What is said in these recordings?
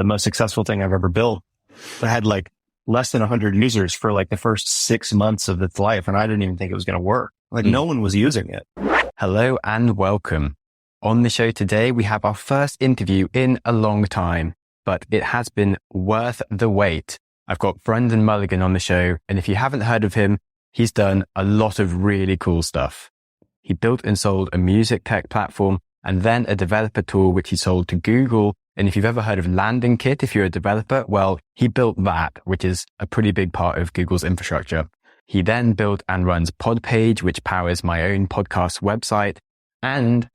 the most successful thing I've ever built. I had like less than 100 users for like the first 6 months of its life. And I didn't even think it was going to work. Like no one was using it. Hello and welcome. On the show today, we have our first interview in a long time, but it has been worth the wait. I've got Brenden Mulligan on the show. And if you haven't heard of him, he's done a lot of really cool stuff. He built and sold a music tech platform and then a developer tool, which he sold to Google. And if you've ever heard of LaunchKit, if you're a developer, well, he built that, which is a pretty big part of Google's infrastructure. He then built and runs Podpage, which powers my own podcast website. And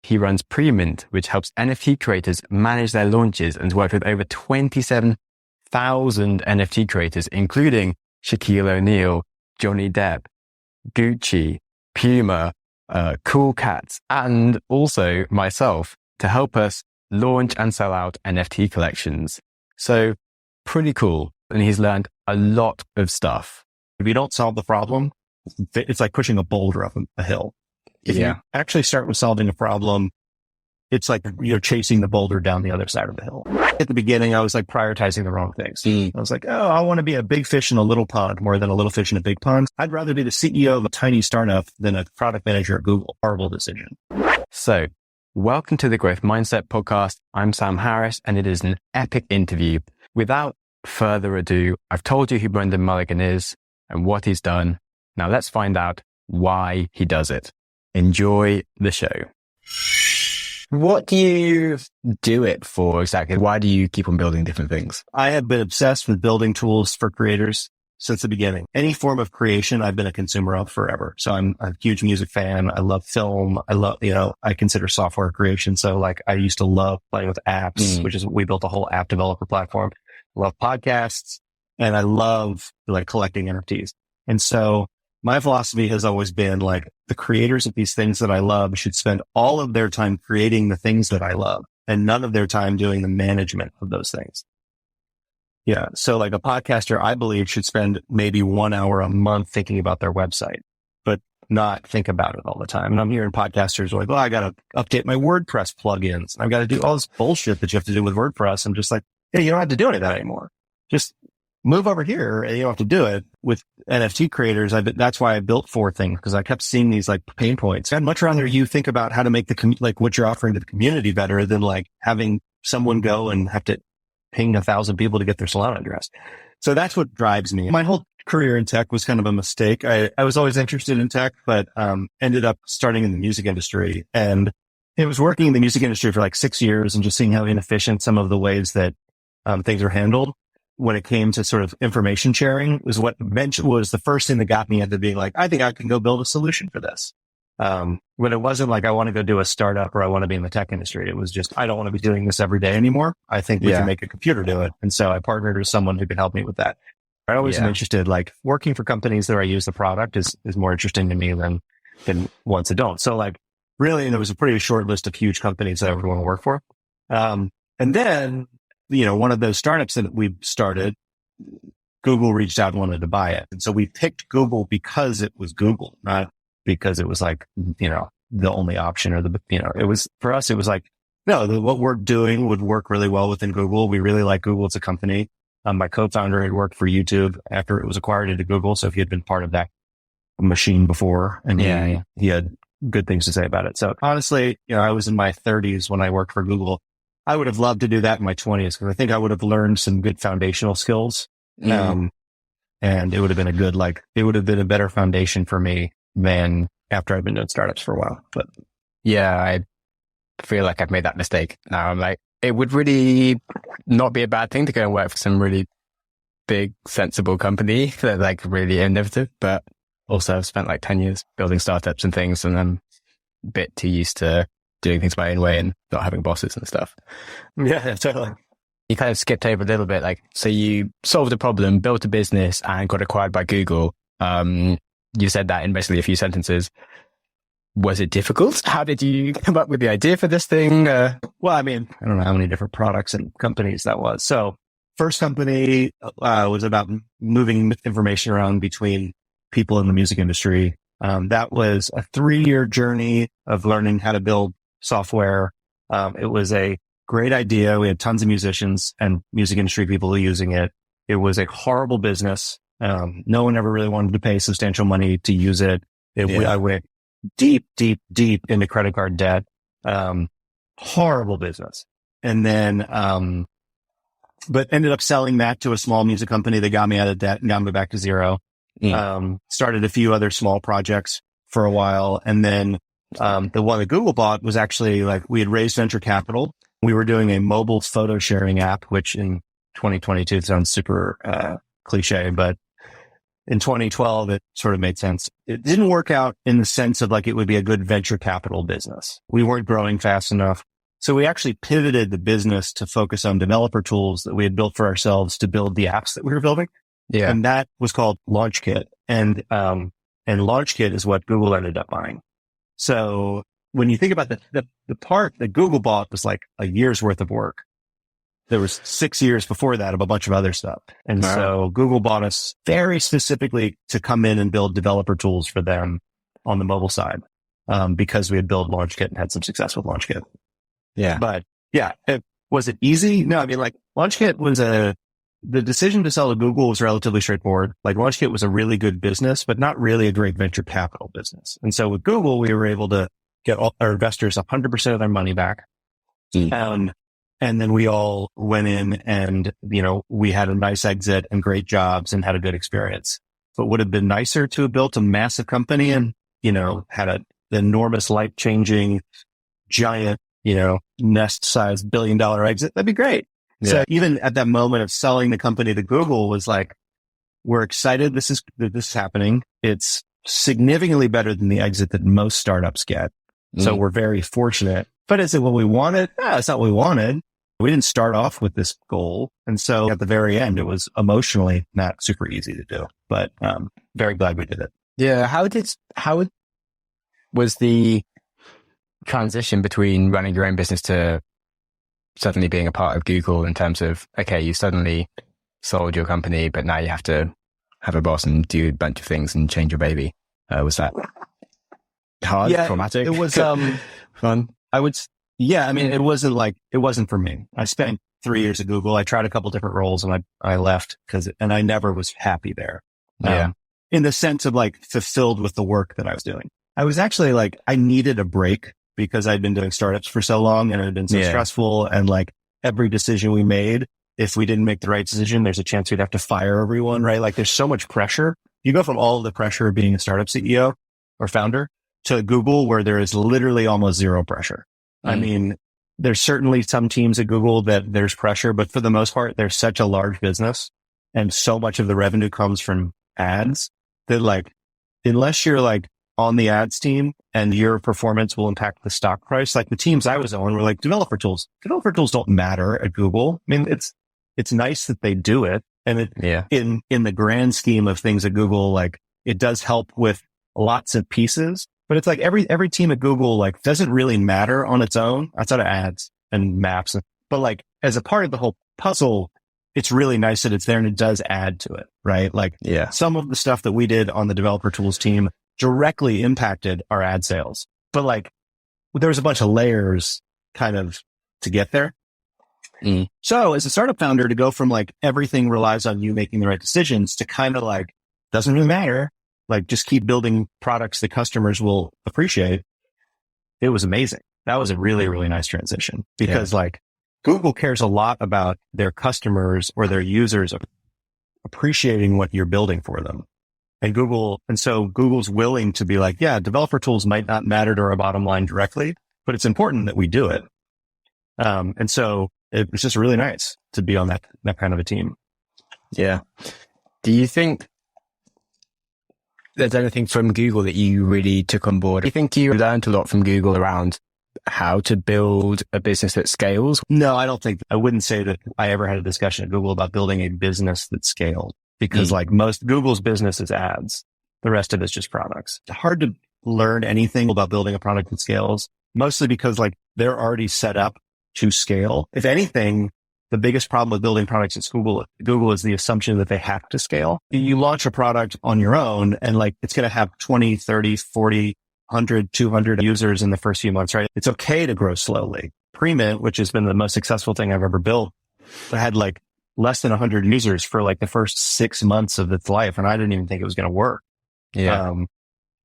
he runs PreMint, which helps NFT creators manage their launches and worked with over 27,000 NFT creators, including Shaquille O'Neal, Johnny Depp, Gucci, Puma, Cool Cats, and also myself to help us launch and sell out NFT collections. So pretty cool. And he's learned a lot of stuff. If you don't solve the problem, it's like pushing a boulder up a hill. If you actually start with solving a problem, it's like you're chasing the boulder down the other side of the hill. At the beginning, I was like prioritizing the wrong things. I was like, oh, I want to be a big fish in a little pond more than a little fish in a big pond. I'd rather be the CEO of a tiny startup than a product manager at Google. Horrible decision. So welcome to the Growth Mindset Podcast. I'm Sam Harris, and it is an epic interview. Without further ado, I've told you who Brenden Mulligan is and what he's done. Now let's find out why he does it. Enjoy the show. What do you do it for exactly? Why do you keep on building different things? I have been obsessed with building tools for creators since the beginning. Any form of creation, I've been a consumer of forever. So I'm a huge music fan. I love film. I love, I consider software creation. So like I used to love playing with apps, which is, we built a whole app developer platform. I love podcasts and I love like collecting NFTs. And so my philosophy has always been like the creators of these things that I love should spend all of their time creating the things that I love and none of their time doing the management of those things. Yeah. So like a podcaster, I believe should spend maybe 1 hour a month thinking about their website, but not think about it all the time. And I'm hearing podcasters like, well, I got to update my WordPress plugins. I've got to do all this bullshit that you have to do with WordPress. I'm just like, hey, you don't have to do any of that anymore. Just move over here and you don't have to do it. With NFT creators, that's why I built 4 things, because I kept seeing these like pain points. I'd much rather you think about how to make like what you're offering to the community better than like having someone go and have to ping 1,000 people to get their salon address. So that's what drives me. My whole career in tech was kind of a mistake. I was always interested in tech, but ended up starting in the music industry. And it was working in the music industry for like 6 years and just seeing how inefficient some of the ways that things are handled. When it came to sort of information sharing was what was the first thing that got me into being like, I think I can go build a solution for this. When it wasn't like, I want to go do a startup or I want to be in the tech industry. It was just, I don't want to be doing this every day anymore. I think we can make a computer do it. And so I partnered with someone who could help me with that. I always am interested, like working for companies that I use the product is more interesting to me than ones that don't. So like really, there was a pretty short list of huge companies that I would want to work for. And then, one of those startups that we started, Google reached out and wanted to buy it. And so we picked Google because it was Google, not because it was like, the only option or it was, for us, it was like, no, what we're doing would work really well within Google. We really like Google as a company. My co-founder had worked for YouTube after it was acquired into Google. So he had been part of that machine before and he had good things to say about it. So honestly, I was in my 30s when I worked for Google. I would have loved to do that in my 20s because I think I would have learned some good foundational skills. And it would have been it would have been a better foundation for me than after I've been doing startups for a while. But yeah, I feel like I've made that mistake. Now I'm like, it would really not be a bad thing to go and work for some really big, sensible company that like really innovative, but also I've spent like 10 years building startups and things and I'm a bit too used to doing things my own way and not having bosses and stuff. Yeah, totally. You kind of skipped over a little bit. Like, so you solved a problem, built a business and got acquired by Google. You said that in basically a few sentences. Was it difficult? How did you come up with the idea for this thing? Well, I mean, I don't know how many different products and companies that was. So first company was about moving information around between people in the music industry. That was a 3-year journey of learning how to build software. It was a great idea. We had tons of musicians and music industry people using it. It was a horrible business. No one ever really wanted to pay substantial money to use it. I went deep into credit card debt. Horrible business. And then, but ended up selling that to a small music company that got me out of debt and got me back to zero. Started a few other small projects for a while. And then, the one that Google bought was actually like, we had raised venture capital. We were doing a mobile photo sharing app, which in 2022 sounds super, cliche, but in 2012, it sort of made sense. It didn't work out in the sense of like, it would be a good venture capital business. We weren't growing fast enough. So we actually pivoted the business to focus on developer tools that we had built for ourselves to build the apps that we were building. Yeah. And that was called LaunchKit. And LaunchKit is what Google ended up buying. So when you think about the part that Google bought was like a year's worth of work. There was 6 years before that of a bunch of other stuff. And so Google bought us very specifically to come in and build developer tools for them on the mobile side, because we had built LaunchKit and had some success with LaunchKit. Yeah. But yeah, was it easy? No, I mean, like LaunchKit was the decision to sell to Google was relatively straightforward. Like LaunchKit was a really good business, but not really a great venture capital business. And so with Google, we were able to get all our investors 100% of their money back. And then we all went in and, we had a nice exit and great jobs and had a good experience. But would have been nicer to have built a massive company and, had an enormous life-changing giant, nest-sized $1 billion exit. That'd be great. Yeah. So even at that moment of selling the company to Google was like, we're excited this is happening. It's significantly better than the exit that most startups get. So we're very fortunate. But is it what we wanted? No, it's not what we wanted. We didn't start off with this goal. And so at the very end, it was emotionally not super easy to do, but very glad we did it. Yeah. How was the transition between running your own business to suddenly being a part of Google in terms of, okay, you suddenly sold your company, but now you have to have a boss and do a bunch of things and change your baby. Was that hard, traumatic? It was fun. I mean, it wasn't for me. I spent 3 years at Google. I tried a couple different roles and I left and I never was happy there. In the sense of like fulfilled with the work that I was doing. I was actually like, I needed a break because I'd been doing startups for so long and it had been so stressful. And like every decision we made, if we didn't make the right decision, there's a chance we'd have to fire everyone, right? Like there's so much pressure. You go from all of the pressure of being a startup CEO or founder to Google where there is literally almost zero pressure. I mean, there's certainly some teams at Google that there's pressure, but for the most part, there's such a large business and so much of the revenue comes from ads that like, unless you're like on the ads team and your performance will impact the stock price, like the teams I was on were like developer tools. Developer tools don't matter at Google. I mean, it's nice that they do it. And in the grand scheme of things at Google, like it does help with lots of pieces. But it's like every team at Google, like doesn't really matter on its own outside of ads and maps. But like as a part of the whole puzzle, it's really nice that it's there and it does add to it, right? Like some of the stuff that we did on the developer tools team directly impacted our ad sales. But like there was a bunch of layers kind of to get there. So as a startup founder, to go from like everything relies on you making the right decisions to kind of like doesn't really matter. Like just keep building products that customers will appreciate. It was amazing. That was a really, really nice transition because like Google cares a lot about their customers or their users appreciating what you're building for them. And so Google's willing to be like, yeah, developer tools might not matter to our bottom line directly, but it's important that we do it. And so it was just really nice to be on that kind of a team. Yeah. Do you think there's anything from Google that you really took on board? Do you think you learned a lot from Google around how to build a business that scales? No, I wouldn't say that I ever had a discussion at Google about building a business that scaled because like most Google's business is ads. The rest of it's just products. It's hard to learn anything about building a product that scales, mostly because like they're already set up to scale. If anything, the biggest problem with building products at Google is the assumption that they have to scale. You launch a product on your own and like it's going to have 20, 30, 40, 100, 200 users in the first few months, right? It's okay to grow slowly, PreMint, which has been the most successful thing I've ever built, I had like less than 100 users for like the first 6 months of its life. And I didn't even think it was going to work. Yeah.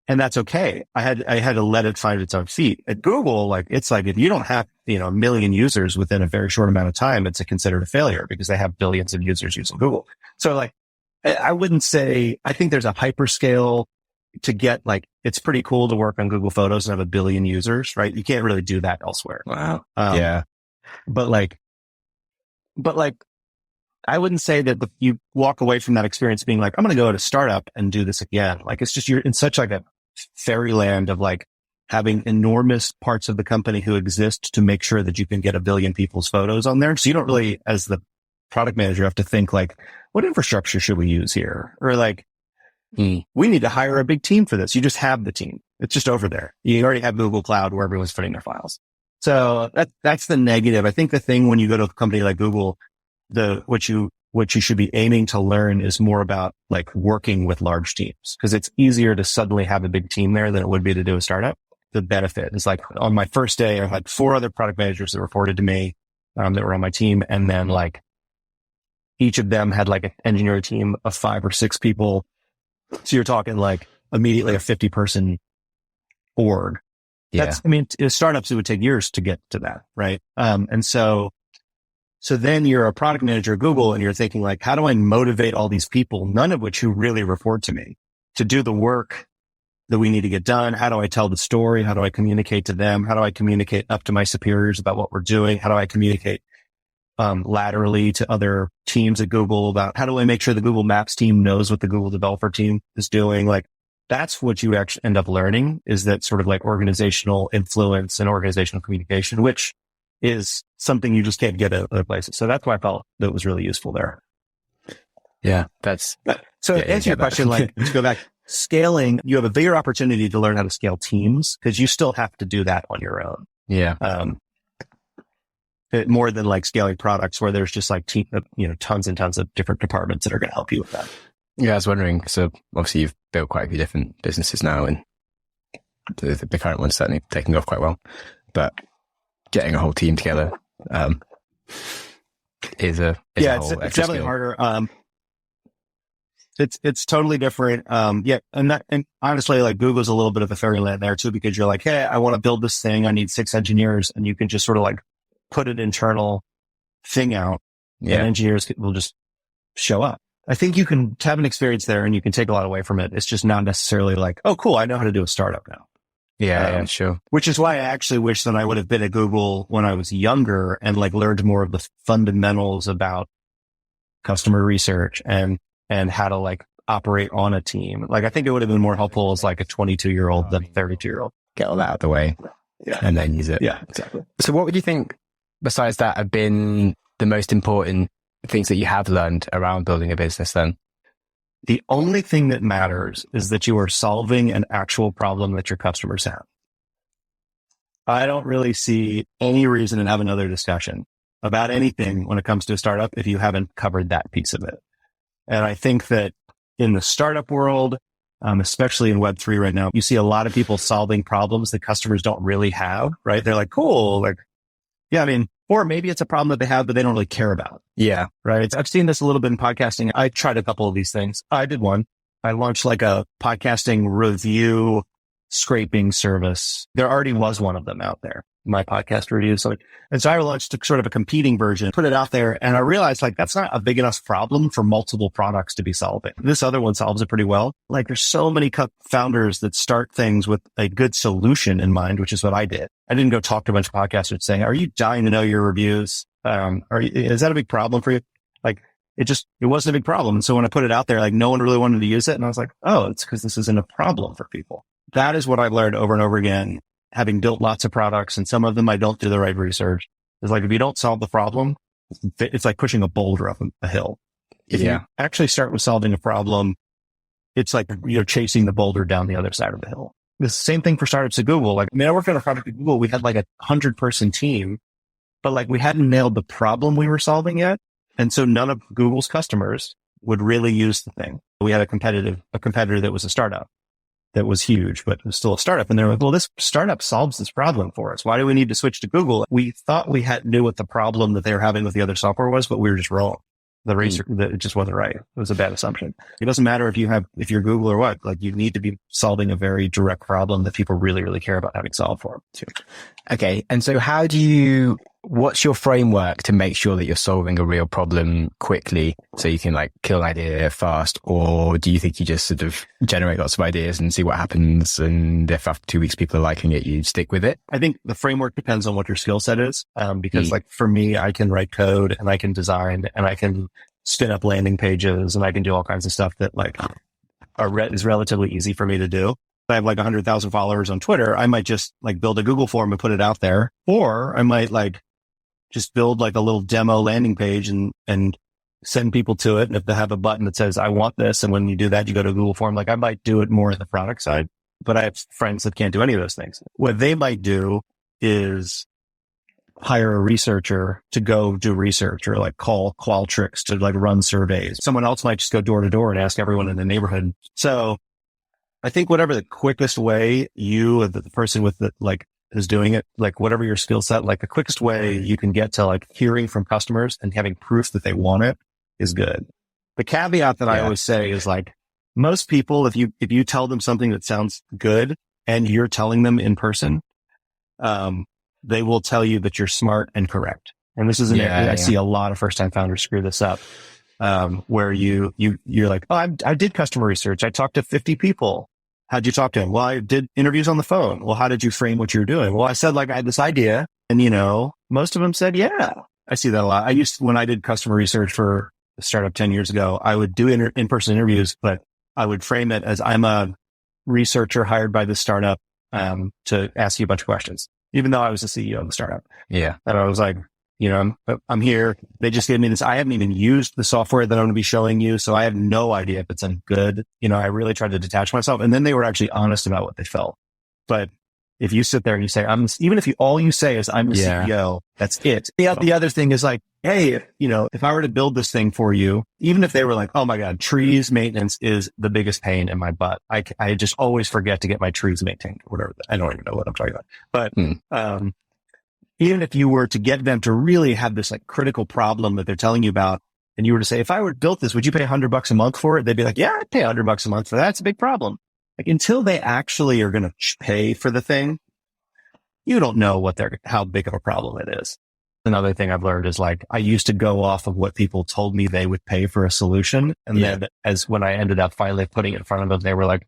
And that's okay. I had to let it find its own feet. At Google, like, it's like, if you don't have, a million users within a very short amount of time, it's considered a failure because they have billions of users using Google. So like, I wouldn't say, I think there's a hyperscale to get like, it's pretty cool to work on Google Photos and have 1 billion users, right? You can't really do that elsewhere. Wow. Yeah. But I wouldn't say that you walk away from that experience being like, I'm going to go to startup and do this again. Like, it's just, you're in such like a fairyland of like having enormous parts of the company who exist to make sure that you can get 1 billion people's photos on there. So you don't really, as the product manager, have to think like, what infrastructure should we use here? Or like, we need to hire a big team for this. You just have the team. It's just over there. You already have Google Cloud where everyone's putting their files. So that's the negative. I think the thing when you go to a company like Google, what you should be aiming to learn is more about like working with large teams, because it's easier to suddenly have a big team there than it would be to do a startup. The benefit is like on my first day, I had 4 other product managers that reported to me, that were on my team. And then like each of them had like an engineering team of 5 or 6 people. So you're talking like immediately a 50-person org. Yeah. Startups, it would take years to get to that. Right. And so then you're a product manager at Google and you're thinking like, how do I motivate all these people, none of which who really report to me, to do the work that we need to get done? How do I tell the story? How do I communicate to them? How do I communicate up to my superiors about what we're doing? How do I communicate laterally to other teams at Google about how do I make sure the Google Maps team knows what the Google developer team is doing? Like, that's what you actually end up learning, is that sort of like organizational influence and organizational communication, which is something you just can't get at other places. So that's why I felt that it was really useful there. Yeah, to answer your question, like to go back, scaling, you have a bigger opportunity to learn how to scale teams because you still have to do that on your own. Yeah. More than like scaling products where there's just like tons and tons of different departments that are going to help you with that. Yeah, I was wondering. So obviously you've built quite a few different businesses now, and the current one's certainly taking off quite well, but getting a whole team together is a whole it's definitely skill. harder. It's totally different. And honestly, like Google's a little bit of a fairyland there too, because you're like, hey, I want to build this thing. I need 6 engineers, and you can just sort of like put an internal thing out, and engineers will just show up. I think you can have an experience there and you can take a lot away from it. It's just not necessarily like, oh, cool, I know how to do a startup now. Yeah, sure. Which is why I actually wish that I would have been at Google when I was younger and like learned more of the fundamentals about customer research and how to like operate on a team. Like, I think it would have been more helpful as like a 22-year-old than a 32-year-old. Get all that out of the way and then use it. Yeah, exactly. So what would you think, besides that, have been the most important things that you have learned around building a business then? The only thing that matters is that you are solving an actual problem that your customers have. I don't really see any reason to have another discussion about anything when it comes to a startup if you haven't covered that piece of it. And I think that in the startup world, especially in Web3 right now, you see a lot of people solving problems that customers don't really have, right? They're like, cool. Like, yeah, or maybe it's a problem that they have, but they don't really care about. Yeah. Right. I've seen this a little bit in podcasting. I tried a couple of these things. I did one. I launched like a podcasting review scraping service. There already was one of them out there, my podcast reviews. And so I launched sort of a competing version, put it out there. And I realized like, that's not a big enough problem for multiple products to be solving. This other one solves it pretty well. Like, there's so many founders that start things with a good solution in mind, which is what I did. I didn't go talk to a bunch of podcasters saying, are you dying to know your reviews? Is that a big problem for you? Like, it wasn't a big problem. And so when I put it out there, like, no one really wanted to use it. And I was like, oh, it's because this isn't a problem for people. That is what I've learned over and over again, having built lots of products, and some of them I don't do the right research. It's like, if you don't solve the problem, it's like pushing a boulder up a hill. If you actually start with solving a problem, it's like you're chasing the boulder down the other side of the hill. The same thing for startups at Google. Like, I worked on a product at Google. We had like 100-person team, but like, we hadn't nailed the problem we were solving yet. And so none of Google's customers would really use the thing. We had a competitor that was a startup. that was huge, but it was still a startup. And they're like, well, this startup solves this problem for us. Why do we need to switch to Google? We thought we knew what the problem that they were having with the other software was, but we were just wrong. The research, it just wasn't right. It was a bad assumption. It doesn't matter if you're Google or what, like you need to be solving a very direct problem that people really, really care about having solved for them too. Okay. And so what's your framework to make sure that you're solving a real problem quickly so you can like kill an idea fast? Or do you think you just sort of generate lots of ideas and see what happens? And if after 2 weeks people are liking it, you stick with it? I think the framework depends on what your skill set is. Because like for me, I can write code and I can design and I can spin up landing pages and I can do all kinds of stuff that like is relatively easy for me to do. I have like 100,000 followers on Twitter. I might just like build a Google form and put it out there, or I might like just build like a little demo landing page and send people to it. And if they have a button that says, I want this. And when you do that, you go to a Google form. Like I might do it more in the product side, but I have friends that can't do any of those things. What they might do is hire a researcher to go do research or like call Qualtrics to like run surveys. Someone else might just go door to door and ask everyone in the neighborhood. So I think whatever the quickest way you or the person with the like is doing it, like whatever your skill set, like the quickest way you can get to like hearing from customers and having proof that they want it is good. The caveat that I always say is like most people, if you tell them something that sounds good and you're telling them in person, they will tell you that you're smart and correct. And this is I see a lot of first time founders screw this up. Where you're like, oh, I did customer research. I talked to 50 people. How'd you talk to them? Well, I did interviews on the phone. Well, how did you frame what you're doing? Well, I said like I had this idea and most of them said, yeah, I see that a lot. when I did customer research for a startup 10 years ago, I would do in-person interviews, but I would frame it as I'm a researcher hired by the startup, to ask you a bunch of questions, even though I was the CEO of the startup. Yeah. And I was like, I'm here. They just gave me this. I haven't even used the software that I'm going to be showing you. So I have no idea if it's any good. I really tried to detach myself. And then they were actually honest about what they felt. But if you sit there and you say, even if all you say is I'm the CEO, that's it. The other thing is like, hey, if I were to build this thing for you, even if they were like, oh my God, trees maintenance is the biggest pain in my butt. I just always forget to get my trees maintained or whatever. I don't even know what I'm talking about. But, even if you were to get them to really have this like critical problem that they're telling you about, and you were to say, if I were to build this, would you pay $100 a month for it? They'd be like, yeah, I'd pay $100 a month for that. It's a big problem. Like until they actually are going to pay for the thing, you don't know how big of a problem it is. Another thing I've learned is like, I used to go off of what people told me they would pay for a solution. And then when I ended up finally putting it in front of them, they were like,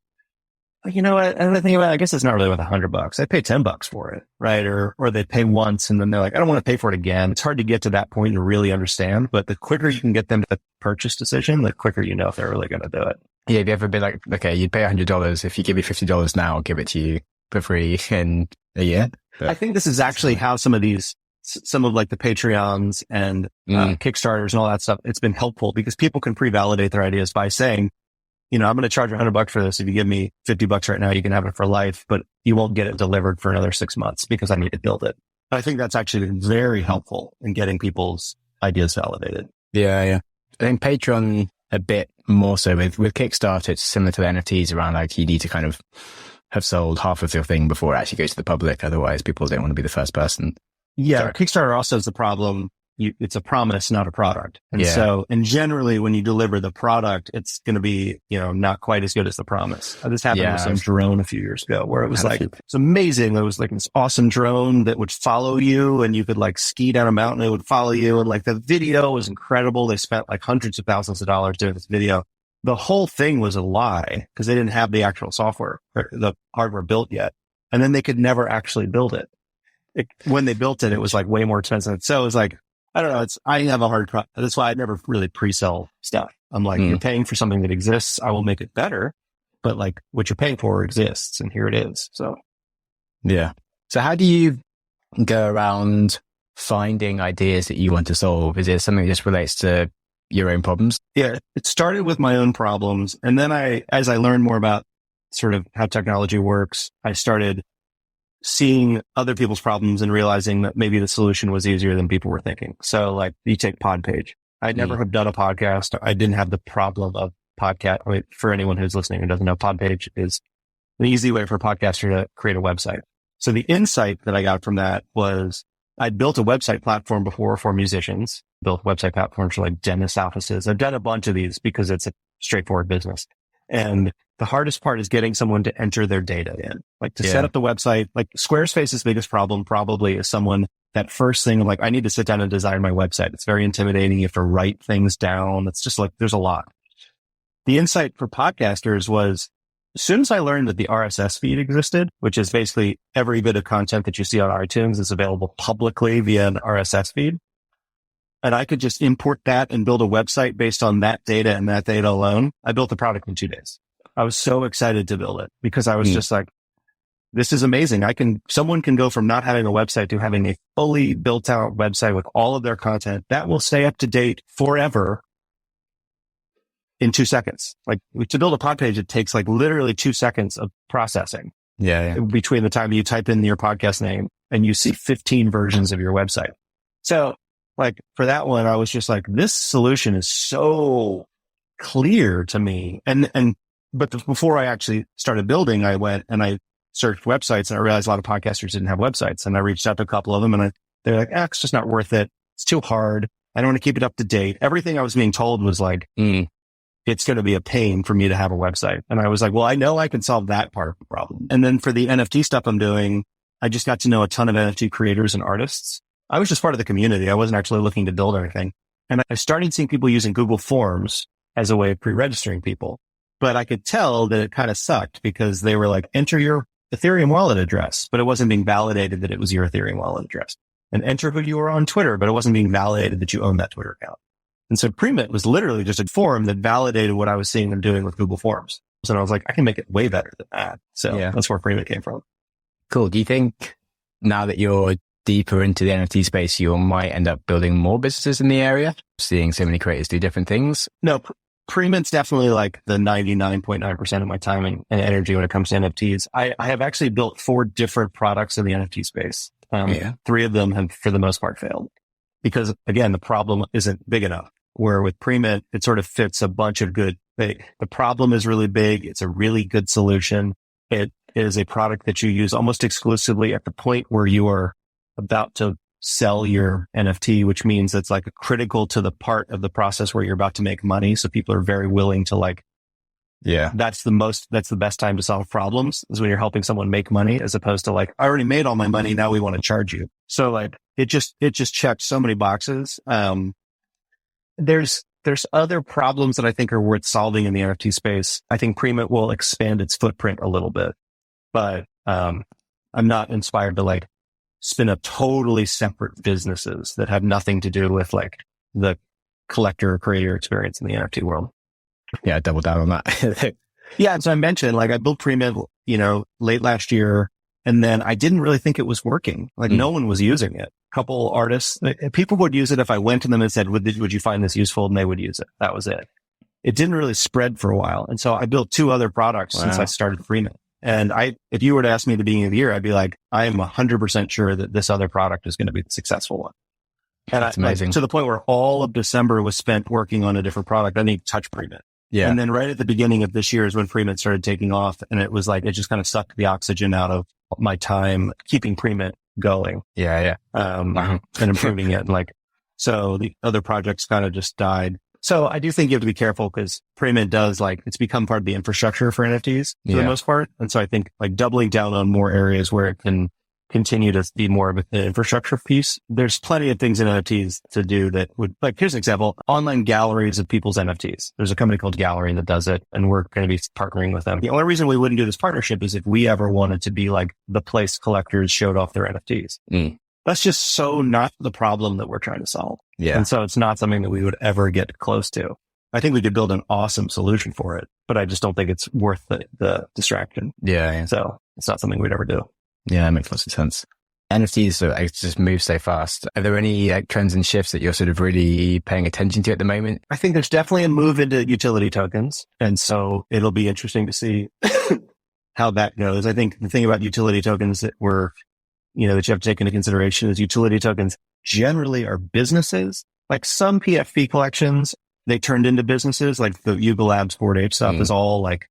you know what? And I think about it, I guess it's not really worth $100. I pay $10 for it, right? Or they pay once and then they're like, I don't want to pay for it again. It's hard to get to that point and really understand, but the quicker you can get them to the purchase decision, the quicker you know if they're really going to do it. Yeah. Have you ever been like, okay, you'd pay $100. If you give me $50 now, I'll give it to you for free in a year. But I think this is actually how some of like the Patreons and Kickstarters and all that stuff, it's been helpful because people can pre-validate their ideas by saying, I'm going to charge $100 for this. If you give me $50 right now, you can have it for life, but you won't get it delivered for another 6 months because I need to build it. I think that's actually been very helpful in getting people's ideas validated. Yeah. I think Patreon a bit more so with Kickstarter. It's similar to the NFTs around like you need to kind of have sold half of your thing before it actually goes to the public. Otherwise people don't want to be the first person. Yeah. Sorry. Kickstarter also has the problem. It's a promise, not a product. And generally when you deliver the product, it's going to be, not quite as good as the promise. This happened with some drone a few years ago where it was like, it's amazing. There was like this awesome drone that would follow you and you could like ski down a mountain. It would follow you. And like the video was incredible. They spent like hundreds of thousands of dollars doing this video. The whole thing was a lie because they didn't have the actual software or the hardware built yet. And then they could never actually build it. When they built it, it was like way more expensive. So it was like, I don't know. I have a hard problem. That's why I never really pre-sell stuff. I'm like, you're paying for something that exists. I will make it better, but like what you're paying for exists and here it is. So. Yeah. So how do you go around finding ideas that you want to solve? Is it something that just relates to your own problems? Yeah. It started with my own problems. And then as I learned more about sort of how technology works, I started seeing other people's problems and realizing that maybe the solution was easier than people were thinking. So like you take Podpage. I'd never have done a podcast. I didn't have the problem of podcast. I mean, for anyone who's listening who doesn't know, Podpage is an easy way for a podcaster to create a website. So the insight that I got from that was I'd built a website platform before for musicians, built website platforms for like dentist offices. I've done a bunch of these because it's a straightforward business. And the hardest part is getting someone to enter their data in, like to set up the website. Like Squarespace's biggest problem probably is someone, that first thing of like, I need to sit down and design my website. It's very intimidating. You have to write things down. It's just like, there's a lot. The insight for podcasters was as soon as I learned that the RSS feed existed, which is basically every bit of content that you see on iTunes is available publicly via an RSS feed. And I could just import that and build a website based on that data and that data alone. I built the product in 2 days. I was so excited to build it because I was just like, this is amazing. Someone can go from not having a website to having a fully built out website with all of their content that will stay up to date forever in 2 seconds. Like to build a Podpage, it takes like literally 2 seconds of processing. Between the time you type in your podcast name and you see 15 versions of your website. So like for that one, I was just like, this solution is so clear to me. But before I actually started building, I went and I searched websites and I realized a lot of podcasters didn't have websites. And I reached out to a couple of them and they're like, it's just not worth it. It's too hard. I don't want to keep it up to date. Everything I was being told was like, it's going to be a pain for me to have a website. And I was like, well, I know I can solve that part of the problem. And then for the NFT stuff I'm doing, I just got to know a ton of NFT creators and artists. I was just part of the community. I wasn't actually looking to build anything. And I started seeing people using Google Forms as a way of pre-registering people. But I could tell that it kind of sucked because they were like, enter your Ethereum wallet address, but it wasn't being validated that it was your Ethereum wallet address. And enter who you were on Twitter, but it wasn't being validated that you owned that Twitter account. And so PreMint was literally just a form that validated what I was seeing them doing with Google Forms. So I was like, I can make it way better than that. So that's where PreMint came from. Cool. Do you think now that you're deeper into the NFT space, you might end up building more businesses in the area, seeing so many creators do different things? No, PreMint's definitely like the 99.9% of my time and energy when it comes to NFTs. I have actually built 4 different products in the NFT space. 3 of them have, for the most part, failed because, again, the problem isn't big enough. Where with PreMint, it sort of fits a bunch of good. The problem is really big. It's a really good solution. It is a product that you use almost exclusively at the point where you are about to sell your NFT, which means it's like critical to the part of the process where you're about to make money. So people are very willing to like, that's the best time to solve problems is when you're helping someone make money as opposed to like, I already made all my money. Now we want to charge you. So like it just checked so many boxes. There's other problems that I think are worth solving in the NFT space. I think PreMint will expand its footprint a little bit, but, I'm not inspired to like spin up totally separate businesses that have nothing to do with like the collector or creator experience in the NFT world. Yeah. Double down on that. Yeah. And so I mentioned like I built PreMint, late last year. And then I didn't really think it was working. Like no one was using it. A couple artists, people would use it if I went to them and said, would you find this useful? And they would use it. That was it. It didn't really spread for a while. And so I built 2 other products since I started PreMint. And if you were to ask me at the beginning of the year, I'd be like, I am 100% sure that this other product is going to be the successful one. And that's amazing. Like, to the point where all of December was spent working on a different product. I didn't touch PreMint. Yeah. And then right at the beginning of this year is when PreMint started taking off. And it was like, it just kind of sucked the oxygen out of my time keeping PreMint going. And improving it. And like, so the other projects kind of just died. So I do think you have to be careful because PreMint does like, it's become part of the infrastructure for NFTs for the most part. And so I think like doubling down on more areas where it can continue to be more of an infrastructure piece. There's plenty of things in NFTs to do that would, like, here's an example, online galleries of people's NFTs. There's a company called Gallery that does it, and we're going to be partnering with them. The only reason we wouldn't do this partnership is if we ever wanted to be like the place collectors showed off their NFTs. That's just so not the problem that we're trying to solve. And so it's not something that we would ever get close to. I think we could build an awesome solution for it, but I just don't think it's worth the distraction. So it's not something we'd ever do. Yeah, that makes lots of sense. NFTs just move so fast. Are there any trends and shifts that you're sort of really paying attention to at the moment? I think there's definitely a move into utility tokens. And so it'll be interesting to see how that goes. I think the thing about utility tokens that that you have to take into consideration is utility tokens generally are businesses. Like some PFP collections, they turned into businesses, like the Yuga Labs Bored Ape stuff is all like,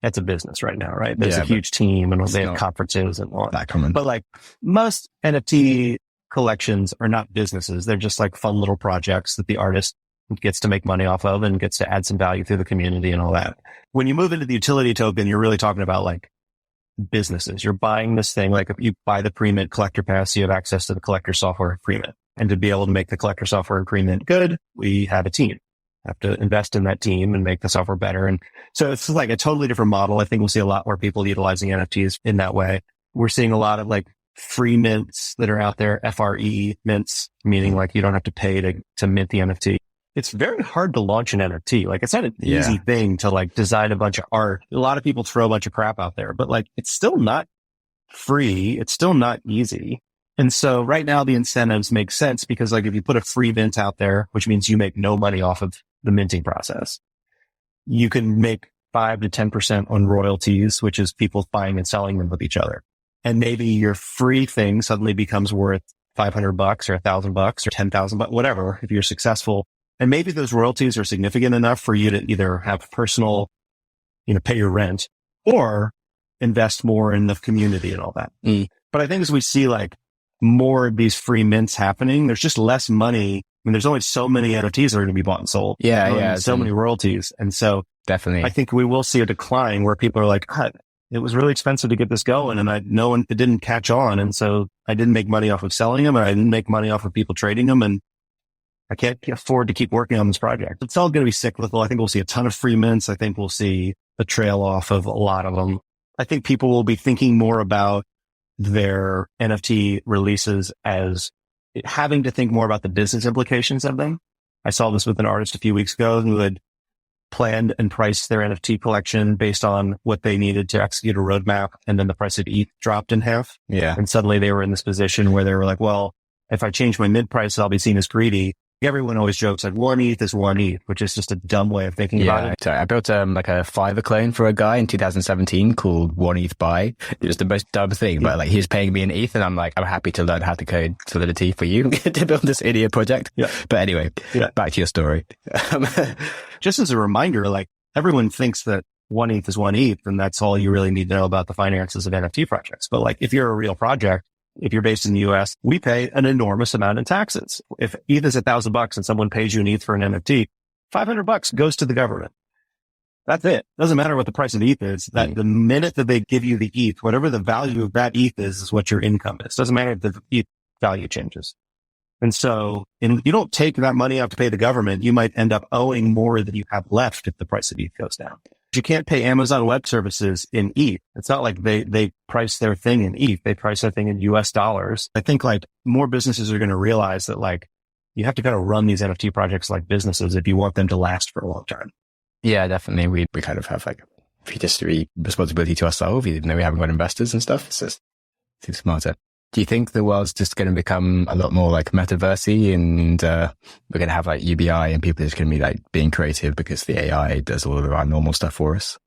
that's a business right now, right? There's a huge team and they have conferences and all that. But like most NFT collections are not businesses. They're just like fun little projects that the artist gets to make money off of and gets to add some value through the community and all that. When you move into the utility token, you're really talking about like businesses. You're buying this thing. Like if you buy the PreMint collector pass, you have access to the collector software in PreMint. And to be able to make the collector software in PreMint good, we have a team. Have to invest in that team and make the software better. And so it's like a totally different model. I think we'll see a lot more people utilizing NFTs in that way. We're seeing a lot of like free mints that are out there, FRE mints, meaning like you don't have to pay to mint the NFT. It's very hard to launch an NFT. Like it's not an easy thing to like design a bunch of art. A lot of people throw a bunch of crap out there, but like it's still not free. It's still not easy. And so right now the incentives make sense because like if you put a free mint out there, which means you make no money off of the minting process, you can make 5 to 10% on royalties, which is people buying and selling them with each other. And maybe your free thing suddenly becomes worth $500 or $1,000 or $10,000, whatever, if you're successful. And maybe those royalties are significant enough for you to either have personal, pay your rent or invest more in the community and all that. But I think as we see like more of these free mints happening, there's just less money. I mean, there's only so many NFTs that are going to be bought and sold. So many royalties. And so definitely, I think we will see a decline where people are like, it was really expensive to get this going and it didn't catch on. And so I didn't make money off of selling them and I didn't make money off of people trading them. And I can't afford to keep working on this project. It's all going to be cyclical. I think we'll see a ton of free mints. I think we'll see a trail off of a lot of them. I think people will be thinking more about their NFT releases as having to think more about the business implications of them. I saw this with an artist a few weeks ago who had planned and priced their NFT collection based on what they needed to execute a roadmap. And then the price of ETH dropped in half. Yeah. And suddenly they were in this position where they were like, well, if I change my mid price, I'll be seen as greedy. Everyone always jokes like 1 ETH is 1 ETH, which is just a dumb way of thinking about it. So I built like a Fiverr clone for a guy in 2017 called 1 ETH buy. It was the most dumb thing, but like he was paying me an ETH and I'm like, I'm happy to learn how to code Solidity for you to build this idiot project. Yeah. But anyway, back to your story. Just as a reminder, like everyone thinks that 1 ETH is 1 ETH and that's all you really need to know about the finances of NFT projects. But like if you're a real project, if you're based in the US, we pay an enormous amount in taxes. If ETH is $1,000 and someone pays you an ETH for an NFT, $500 goes to the government. That's it. Doesn't matter what the price of ETH is. That the minute that they give you the ETH, whatever the value of that ETH is what your income is. Doesn't matter if the ETH value changes. And so you don't take that money out to pay the government. You might end up owing more than you have left if the price of ETH goes down. You can't pay Amazon Web Services in ETH. It's not like they price their thing in ETH. They price their thing in US dollars. I think like more businesses are going to realize that like you have to kind of run these NFT projects like businesses if you want them to last for a long time. Yeah, definitely. We kind of have like fiduciary responsibility to ourselves, even though we haven't got investors and stuff. It's just seems smarter. Do you think the world's just going to become a lot more like metaversey and we're going to have like UBI and people are just going to be like being creative because the AI does all of our normal stuff for us?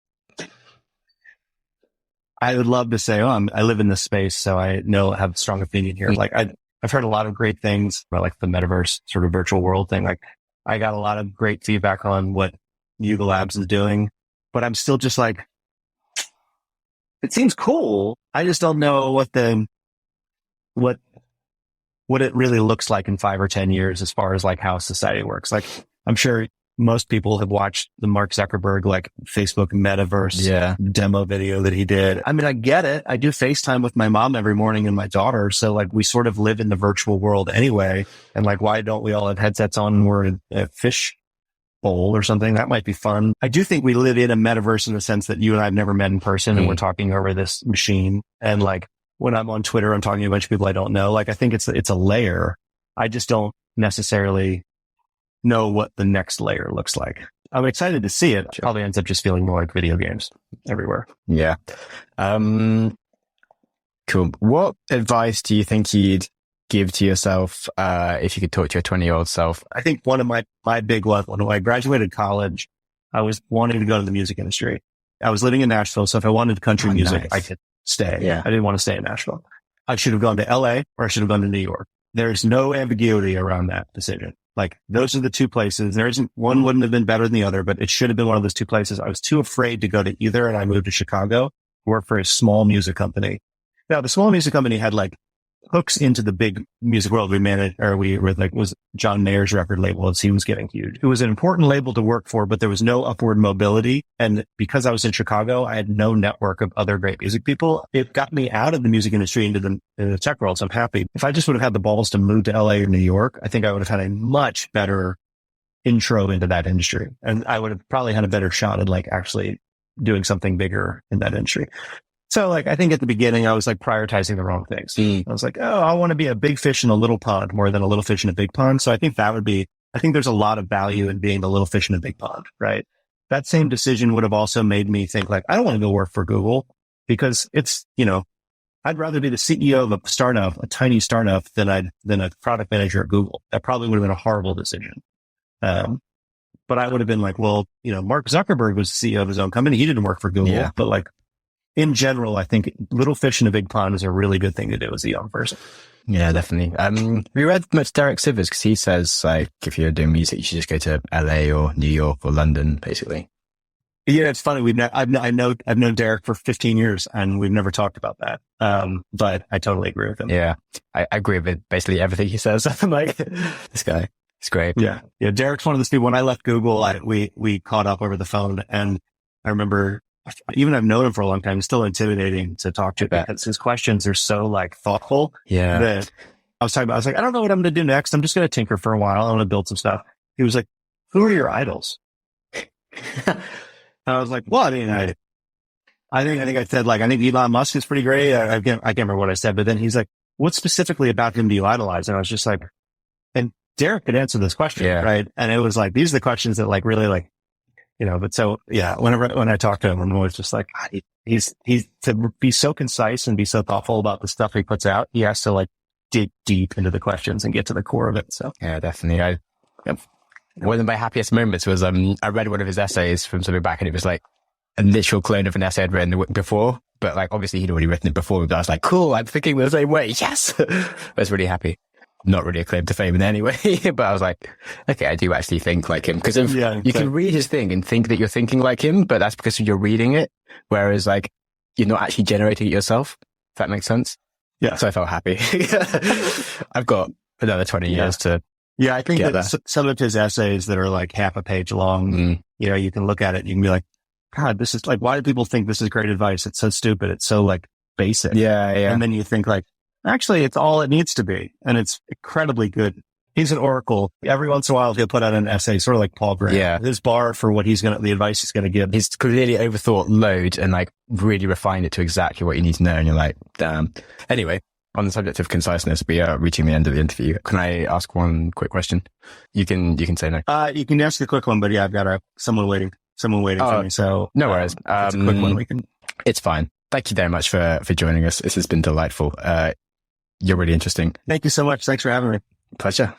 I would love to say, I live in this space, so I have a strong opinion here. Like I've heard a lot of great things about like the metaverse sort of virtual world thing. Like I got a lot of great feedback on what Yuga Labs is doing, but I'm still just like, it seems cool. I just don't know what it really looks like in 5 or 10 years as far as like how society works. Like I'm sure most people have watched the Mark Zuckerberg, like Facebook Metaverse demo video that he did. I mean, I get it. I do FaceTime with my mom every morning and my daughter. So like we sort of live in the virtual world anyway. And like, why don't we all have headsets on and we're in a fish bowl or something? That might be fun. I do think we live in a metaverse in the sense that you and I have never met in person and we're talking over this machine. And like, when I'm on Twitter, I'm talking to a bunch of people I don't know. Like, I think it's a layer. I just don't necessarily know what the next layer looks like. I'm excited to see it. It probably ends up just feeling more like video games everywhere. Yeah. Cool. What advice do you think you'd give to yourself, if you could talk to your 20-year-old self? I think one of my big ones, when I graduated college, I was wanting to go to the music industry. I was living in Nashville. So if I wanted country music, I could stay. Yeah. I didn't want to stay in Nashville. I should have gone to LA or I should have gone to New York. There's no ambiguity around that decision. Like those are the two places. There isn't one wouldn't have been better than the other, but it should have been one of those two places. I was too afraid to go to either. And I moved to Chicago, worked for a small music company. Now the small music company had like hooks into the big music world. We were like, was John Mayer's record label as he was getting huge. It was an important label to work for, but there was no upward mobility. And because I was in Chicago, I had no network of other great music people. It got me out of the music industry into the tech world. So I'm happy. If I just would have had the balls to move to LA or New York, I think I would have had a much better intro into that industry. And I would have probably had a better shot at like actually doing something bigger in that industry. So like, I think at the beginning, I was like prioritizing the wrong things. I was like, oh, I want to be a big fish in a little pond more than a little fish in a big pond. So I think I think there's a lot of value in being the little fish in a big pond, right? That same decision would have also made me think like, I don't want to go work for Google because it's, I'd rather be the CEO of a tiny startup than a product manager at Google. That probably would have been a horrible decision. But I would have been like, well, Mark Zuckerberg was the CEO of his own company. He didn't work for Google, but like, in general, I think little fish in a big pond is a really good thing to do as a young person. Yeah, definitely. Have you read much Derek Sivers? Because he says like, if you're doing music, you should just go to LA or New York or London, basically. Yeah, it's funny. I've known Derek for 15 years and we've never talked about that. But I totally agree with him. Yeah, I agree with basically everything he says. I'm like, this guy, he's great. Yeah. Derek's one of those people. When I left Google, we caught up over the phone, and I remember, even I've known him for a long time, it's still intimidating to talk to because his questions are so like thoughtful. Yeah. That I was like, I don't know what I'm going to do next. I'm just going to tinker for a while. I want to build some stuff. He was like, who are your idols? I was like, well, I mean, I think I said like, I think Elon Musk is pretty great. I can't remember what I said, but then he's like, what specifically about him do you idolize? And I was just like, and Derek could answer this question. Right. And it was like, these are the questions that like really like, but so, yeah, when I talk to him, I'm always just like, he's to be so concise and be so thoughtful about the stuff he puts out. He has to like dig deep into the questions and get to the core of it. So yeah, definitely. One of my happiest moments was, I read one of his essays from something back, and it was like a literal clone of an essay I'd written before, but like obviously he'd already written it before. But I was like, cool, I'm thinking the same way. Yes. I was really happy. Not really a claim to fame in any way, but I was like, okay, I do actually think like him. Because you can read his thing and think that you're thinking like him, but that's because you're reading it. Whereas like, you're not actually generating it yourself. If that makes sense. Yeah. So I felt happy. I've got another 20 years to. Yeah. I think that some of his essays that are like half a page long, you can look at it and you can be like, God, this is like, why do people think this is great advice? It's so stupid. It's so like basic. Yeah. And then you think like, actually, it's all it needs to be. And it's incredibly good. He's an oracle. Every once in a while, he'll put out an essay, sort of like Paul Graham. Yeah. His bar for what the advice he's going to give. He's clearly overthought loads and like really refined it to exactly what you need to know. And you're like, damn. Anyway, on the subject of conciseness, we are reaching the end of the interview. Can I ask one quick question? You can say no. You can ask a quick one, but yeah, I've got someone waiting for me. So no worries. It's a quick one. It's fine. Thank you very much for joining us. This has been delightful. You're really interesting. Thank you so much. Thanks for having me. Pleasure.